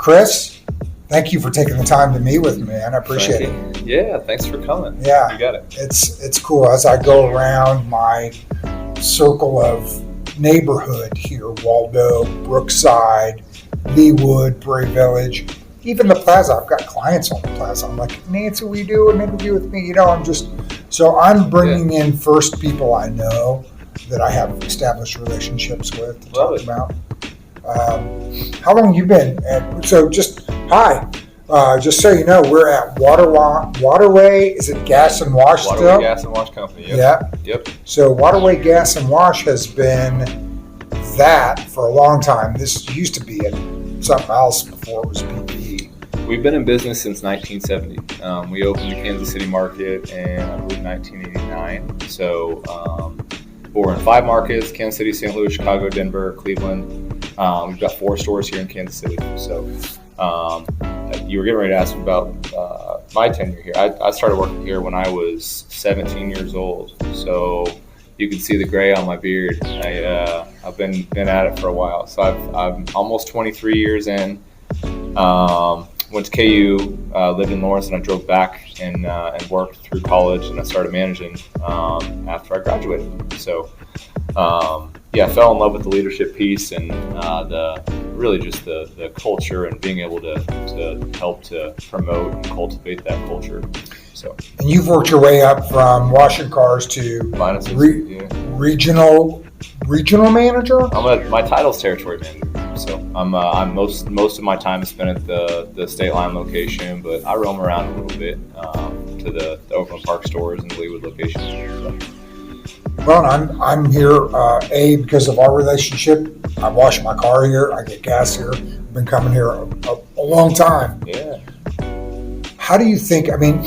Chris, thank you for taking the time to meet with me, man. I appreciate it. Yeah, thanks for coming. Yeah, you got it. It's cool. As I go around my circle of neighborhood here, Waldo, Brookside, Leawood, Prairie Village, even the plaza. I've got clients on the plaza. I'm like, Nancy, will you do an interview with me? I'm bringing in first people I know that I have established relationships with to talk about. How long you been at? So just so you know, we're at Waterway. Is it Gas and Wash still? Waterway Gas and Wash Company. Yep. Yeah. Yep. So Waterway Gas and Wash has been that for a long time. This used to be something else before it was PPE. We've been in business since 1970. We opened the Kansas City market in, I believe, 1989. So we're in 5 markets: Kansas City, St. Louis, Chicago, Denver, Cleveland. We've got 4 stores here in Kansas City. So you were getting ready to ask me about my tenure here. I started working here when I was 17 years old. So you can see the gray on my beard. I've been at it for a while. So I'm almost 23 years in. Went to KU, lived in Lawrence, and I drove back and worked through college, and I started managing after I graduated. So I fell in love with the leadership piece and the culture and being able to help to promote and cultivate that culture. So, and you've worked your way up from washing cars to regional manager. My title's territory manager. So I'm most of my time is spent at the State Line location, but I roam around a little bit to the Oakland Park stores and the Leawood location. So. Well, I'm here because of our relationship. I wash my car here. I get gas here. I've been coming here a long time. Yeah. How do you think? I mean,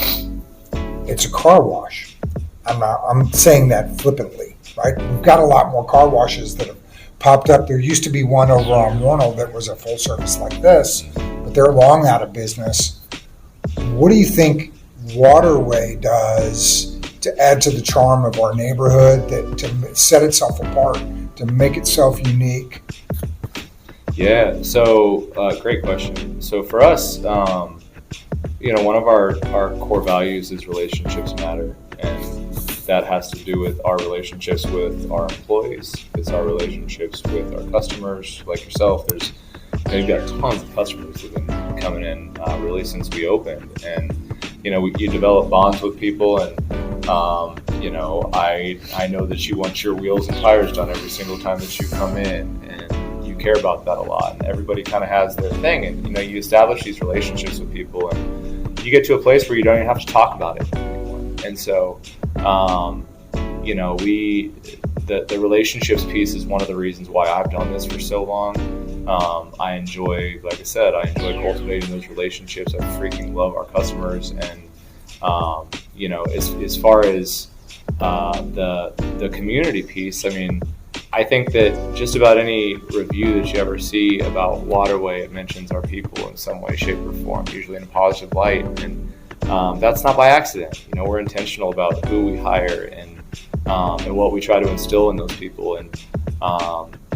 it's a car wash. I'm saying that flippantly, right? We've got a lot more car washes that have popped up. There used to be one over on Warnell that was a full service like this, but they're long out of business. What do you think Waterway does to add to the charm of our neighborhood, to set itself apart, to make itself unique? Yeah, so great question. So for us, one of our core values is relationships matter, and that has to do with our relationships with our employees. It's our relationships with our customers, like yourself. You've got tons of customers who've been coming in really since we opened, and you develop bonds with people, and I know that you want your wheels and tires done every single time that you come in, and you care about that a lot. And everybody kind of has their thing, and you establish these relationships with people, and you get to a place where you don't even have to talk about it anymore. And so, the relationships piece is one of the reasons why I've done this for so long. I enjoy cultivating those relationships. I freaking love our customers, and as far as the community piece, I mean, I think that just about any review that you ever see about Waterway, it mentions our people in some way, shape, or form, usually in a positive light, and that's not by accident. We're intentional about who we hire and what we try to instill in those people,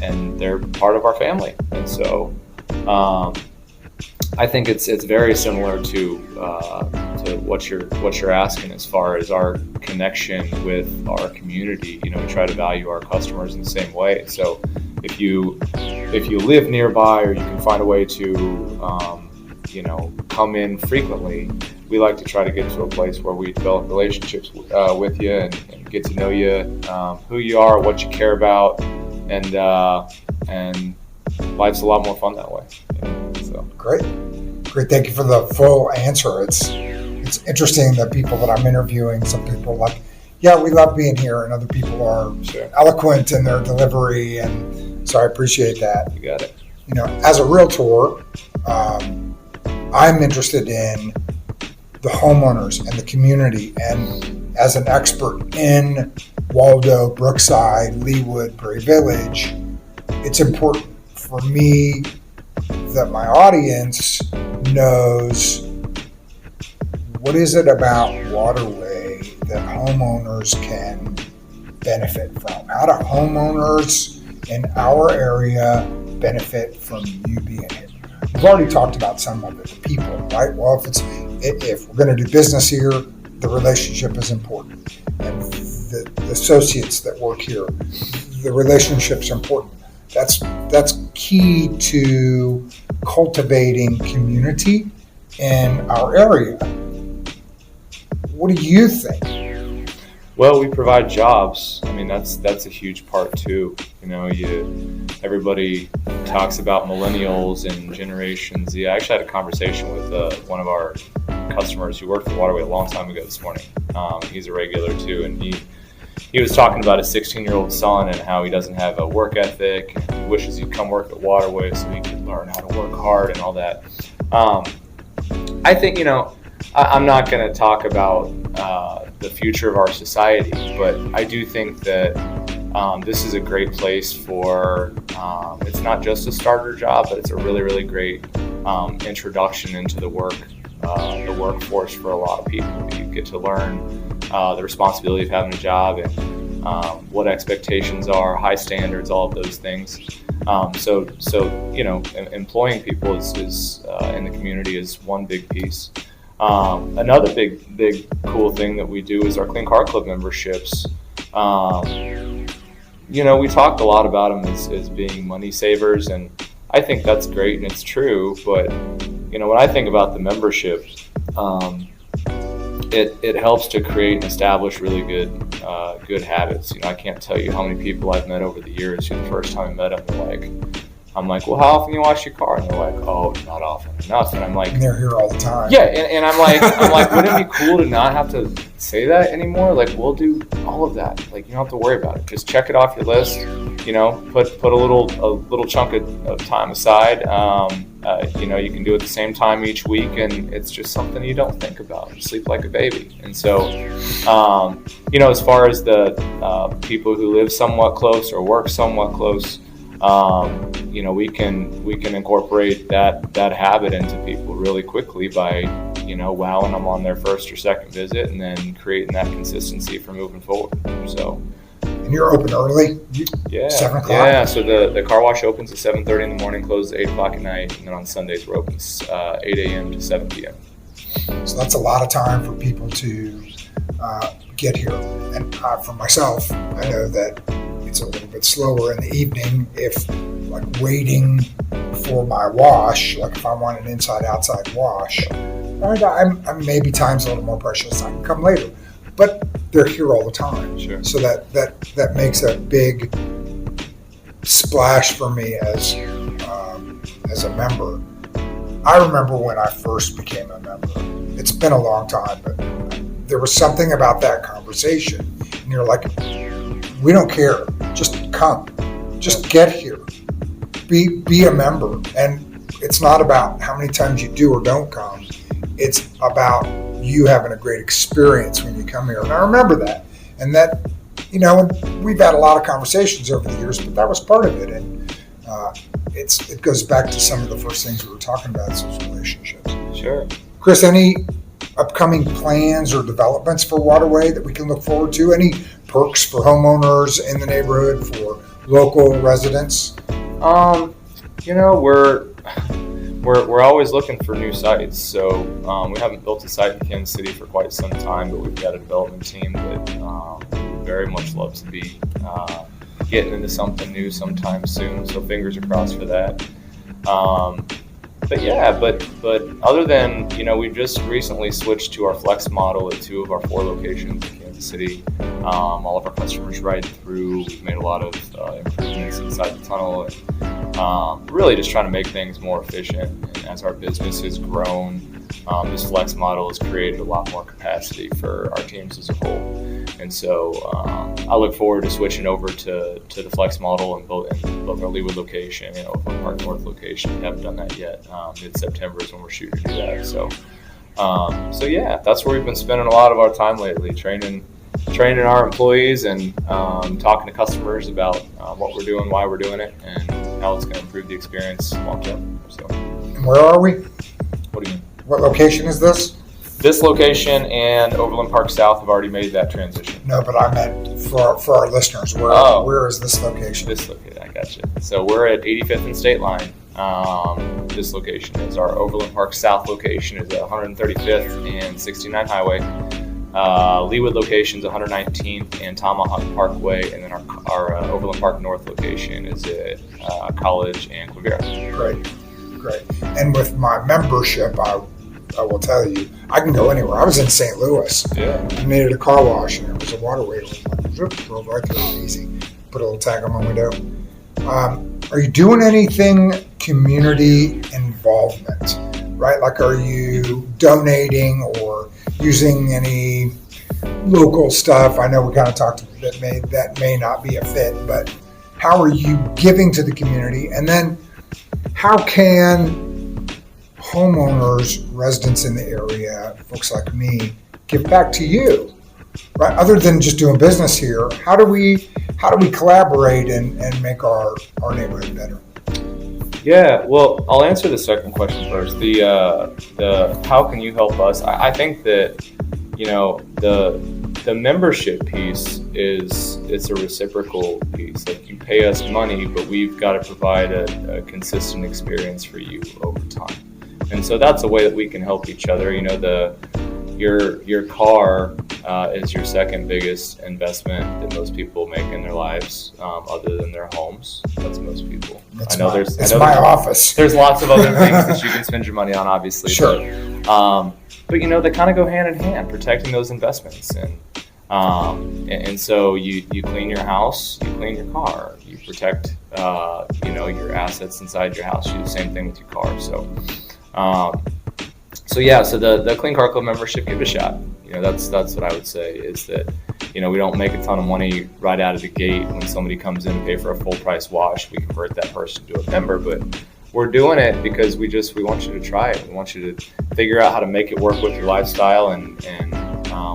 and they're part of our family. And so I think it's very similar to what you're asking as far as our connection with our community. We try to value our customers in the same way. So if you live nearby, or you can find a way to come in frequently, we like to try to get to a place where we develop relationships with you and get to know you, who you are, what you care about, and life's a lot more fun that way. So great. Thank you for the full answer. It's interesting that people that I'm interviewing, some people are like, yeah, we love being here, and other people are eloquent in their delivery, and so I appreciate that. You got it. As a realtor, I'm interested in the homeowners and the community, and as an expert in Waldo, Brookside, Leawood, Prairie Village, it's important for me that my audience knows what is it about Waterway that homeowners can benefit from. How do homeowners in our area benefit from you being here? we've already talked about some of it, the people, right? Well, if we're going to do business here, the relationship is important. And the associates that work here, the relationship's important. That's key to cultivating community in our area. What do you think? Well, we provide jobs. I mean, that's a huge part too. Everybody talks about millennials and Generation Z. I actually had a conversation with one of our customers who worked for Waterway a long time ago this morning. He's a regular too, and he was talking about his 16-year-old son and how he doesn't have a work ethic, and he wishes he'd come work at Waterway so he could learn how to work hard and all that. I think, I'm not going to talk about the future of our society, but I do think that this is a great place for, it's not just a starter job, but it's a really, really great introduction into the workforce for a lot of people. You get to learn the responsibility of having a job and what expectations are, high standards, all of those things. So employing people is in the community is one big piece. Another big cool thing that we do is our Clean Car Club memberships. We talked a lot about them as being money savers, and I think that's great and it's true. But when I think about the membership, it helps to create and establish really good habits. I can't tell you how many people I've met over the years who the first time I met them, I'm like, well, how often do you wash your car? And they're like, oh, not often enough. And I'm like, and they're here all the time. Yeah, and I'm like, wouldn't it be cool to not have to say that anymore? Like, we'll do all of that. Like, you don't have to worry about it. Just check it off your list. Put a little chunk of time aside. You can do it the same time each week, and it's just something you don't think about. You sleep like a baby. And so, as far as the people who live somewhat close or work somewhat close, we can incorporate that habit into people really quickly by wowing them on their first or second visit, and then creating that consistency for moving forward. So. And you're open early? Yeah. 7 o'clock? Yeah, so the car wash opens at 7:30 in the morning, closes at 8 o'clock at night, and then on Sundays we're open 8 a.m. to 7 p.m. So that's a lot of time for people to get here. And for myself, I know that it's a little bit slower in the evening if waiting for my wash, if I want an inside-outside wash, I'm maybe time's a little more precious. I can come later. But they're here all the time. Sure. So that makes a big splash for me as a member. I remember when I first became a member. It's been a long time, but there was something about that conversation. And you're like, we don't care. Just come. Just get here. Be a member. And it's not about how many times you do or don't come. It's about you having a great experience when you come here. And I remember that. And that, we've had a lot of conversations over the years, but that was part of it. And it goes back to some of the first things we were talking about, those relationships. Sure. Chris, any upcoming plans or developments for Waterway that we can look forward to? Any perks for homeowners in the neighborhood, for local residents? We're always looking for new sites. So we haven't built a site in Kansas City for quite some time, but we've got a development team that would very much love to be getting into something new sometime soon. So fingers are crossed for that. But other than, we've just recently switched to our flex model at 2 of our 4 locations in Kansas City. All of our customers ride through. We've made a lot of improvements inside the tunnel, and really just trying to make things more efficient. And as our business has grown, this flex model has created a lot more capacity for our teams as a whole. And so I look forward to switching over to the flex model in both our Leawood location and Oakland Park North location. We haven't done that yet. Mid-September is when we're shooting to do that. So yeah, that's where we've been spending a lot of our time lately, training our employees and talking to customers about what we're doing, why we're doing it, and how it's going to improve the experience long term. So, and where are we? What do you mean? What location is this? This location and Overland Park South have already made that transition. No, but I meant for our listeners. Where is this location? This location, I got you. So we're at 85th and State Line. this location is. Our Overland Park South location is at 135th and 69 Highway. Leawood location is 119th and Tomahawk Parkway, and then our Overland Park North location is at College and Quivira. Great. And with my membership, I will tell you, I can go anywhere. I was in St. Louis. Yeah. I needed a car wash, and it was a Waterway. Drove right through it easy. Put a little tag on my window. Are you doing anything community involvement, right? Like, are you donating or using any local stuff? I know we kind of talked that may not be a fit, but how are you giving to the community? And then how can homeowners, residents in the area, folks like me, give back to you, right? Other than just doing business here, how do we collaborate and make our neighborhood better? Yeah, well, I'll answer the second question first. The how can you help us? I think that, the membership piece it's a reciprocal piece. Like, you pay us money, but we've got to provide a consistent experience for you over time. And so that's a way that we can help each other. Your car is your second biggest investment that most people make in their lives, other than their homes. That's most people. It's my office. There's lots of other things that you can spend your money on, obviously. Sure. But they kind of go hand in hand, protecting those investments. And so you clean your house, you clean your car, you protect your assets inside your house. You do the same thing with your car. So the Clean Car Club membership, give it a shot. That's what I would say, is that, we don't make a ton of money right out of the gate. When somebody comes in to pay for a full price wash, we convert that person to a member, but we're doing it because we want you to try it. We want you to figure out how to make it work with your lifestyle, and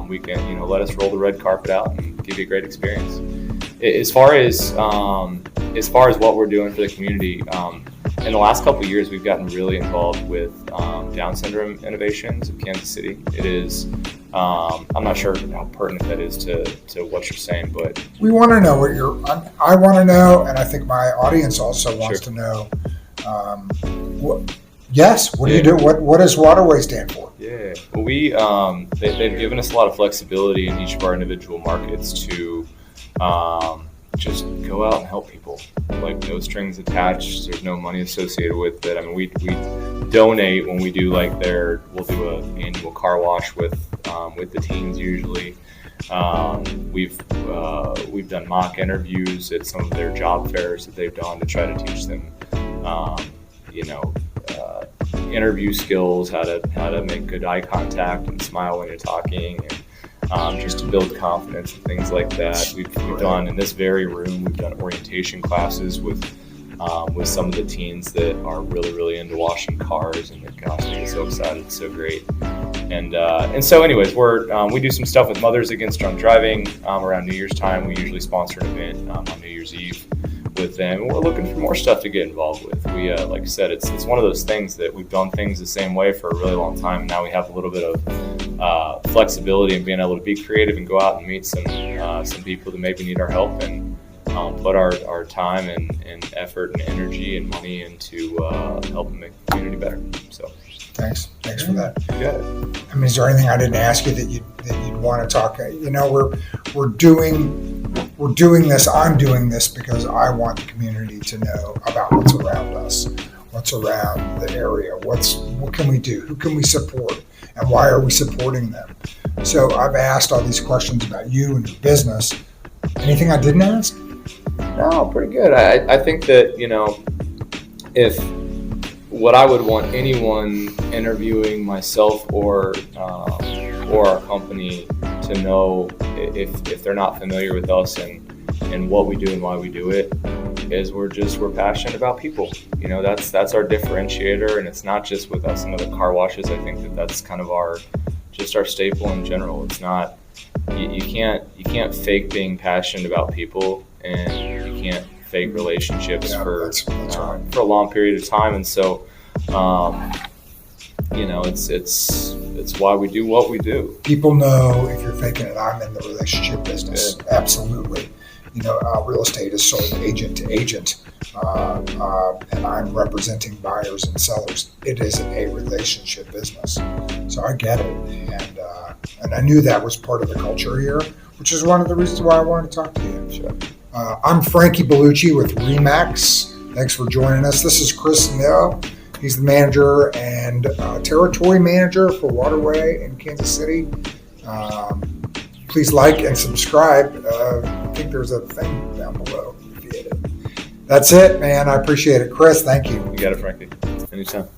we can, let us roll the red carpet out and give you a great experience. As far as what we're doing for the community, in the last couple of years, we've gotten really involved with Down syndrome innovations of Kansas City. It is, I'm not sure how pertinent that is to what you're saying, but we want to know I want to know, and I think my audience also wants to know. What do you do? What does Waterway stand for? Yeah, well, they've given us a lot of flexibility in each of our individual markets to just go out and help people. Like, no strings attached. There's no money associated with it. I mean, we donate when we do we'll do an annual car wash with the teens usually. We've done mock interviews at some of their job fairs that they've done to try to teach them, interview skills, how to make good eye contact and smile when you're talking, and just to build confidence and things like that. We've done, in this very room, we've done orientation classes with some of the teens that are really, really into washing cars, and gosh, they get so excited. It's so great. And so anyways, we do some stuff with Mothers Against Drunk Driving around New Year's time. We usually sponsor an event on New Year's Eve with them, and we're looking for more stuff to get involved with. We, like I said, it's one of those things that we've done things the same way for a really long time. Now we have a little bit of flexibility and being able to be creative and go out and meet some people that maybe need our help, and put our time and effort and energy and money into helping make the community better. So thanks for that. You got it. I mean, is there anything I didn't ask you that you'd want to talk? We're doing this. I'm doing this because I want the community to know about what's around us, what's around the area, what can we do, who can we support, and why are we supporting them? So I've asked all these questions about you and your business. Anything I didn't ask? No, pretty good. I think that, if what I would want anyone interviewing myself or our company to know, if they're not familiar with us and what we do and why we do it, is we're passionate about people. That's our differentiator, and it's not just with us and other car washes. I think that's kind of our staple in general. It's not, you can't fake being passionate about people, and you can't fake relationships for a long period of time. And so, it's why we do what we do. People know if you're faking it, I'm in the relationship business. Yeah. Absolutely. real estate is sold agent to agent, and I'm representing buyers and sellers. It is a relationship business, so I get it, and I knew that was part of the culture here, which is one of the reasons why I wanted to talk to you. Sure. I'm Frankie Bellucci with Remax. Thanks for joining us. This is Chris Nill. He's the manager and territory manager for Waterway in Kansas City. Please like and subscribe. I think there's a thing down below if you hit it. That's it, man. I appreciate it. Chris, thank you. You got it, Frankie. Anytime.